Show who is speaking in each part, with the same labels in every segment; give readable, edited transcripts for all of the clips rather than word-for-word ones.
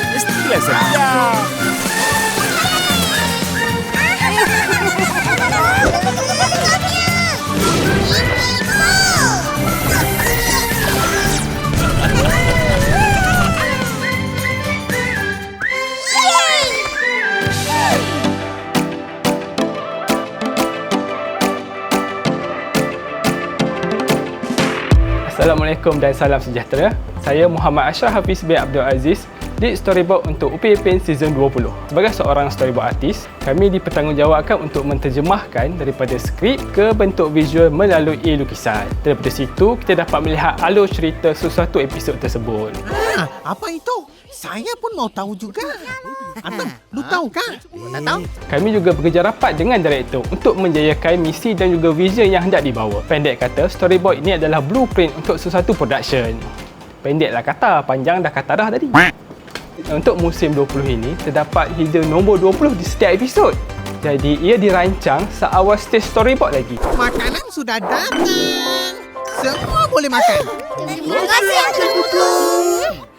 Speaker 1: Mestilah sedia. Assalamualaikum dan salam sejahtera. Saya Muhammad Ashraf Hafiz bin Abdul Aziz, Lead Storyboard untuk Upin Ipin Season 20. Sebagai seorang storyboard artis, kami dipertanggungjawabkan untuk menterjemahkan daripada skrip ke bentuk visual melalui lukisan. Daripada situ, kita dapat melihat alur cerita sesuatu episod tersebut.
Speaker 2: Apa itu? Saya pun mau tahu juga. Atam, lu tahu kah? Tak tahu?
Speaker 1: Kami juga bekerja rapat dengan director untuk menjayakan misi dan juga vision yang hendak dibawa. Pendek kata, storyboard ini adalah blueprint untuk sesuatu production. Pendeklah kata, panjang dah kata dah tadi. Untuk musim 20 ini, terdapat hingga nombor 20 di setiap episod. Jadi, ia dirancang seawal stage storyboard lagi.
Speaker 2: Makanan sudah datang. Semua boleh makan.
Speaker 3: Terima kasih, Uncle Putu.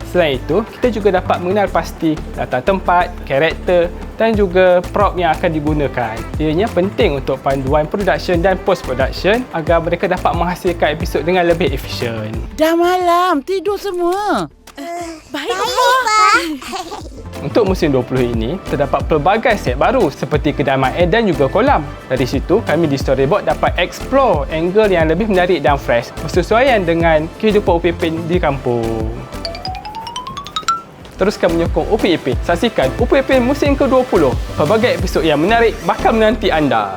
Speaker 1: Selain itu, kita juga dapat mengenal pasti latar tempat, karakter dan juga prop yang akan digunakan. Ianya penting untuk panduan production dan post-production agar mereka dapat menghasilkan episod dengan lebih efisien.
Speaker 4: Dah malam, tidur semua.
Speaker 3: Baik, Pak.
Speaker 1: Untuk musim 20 ini, terdapat pelbagai set baru seperti kedai air dan juga kolam. Dari situ, kami di Storyboard dapat explore angle yang lebih menarik dan fresh bersesuaian dengan kehidupan Upin Ipin di kampung. Teruskan menyokong Upin Ipin. Saksikan Upin Ipin musim ke-20. Pelbagai episod yang menarik bakal menanti anda.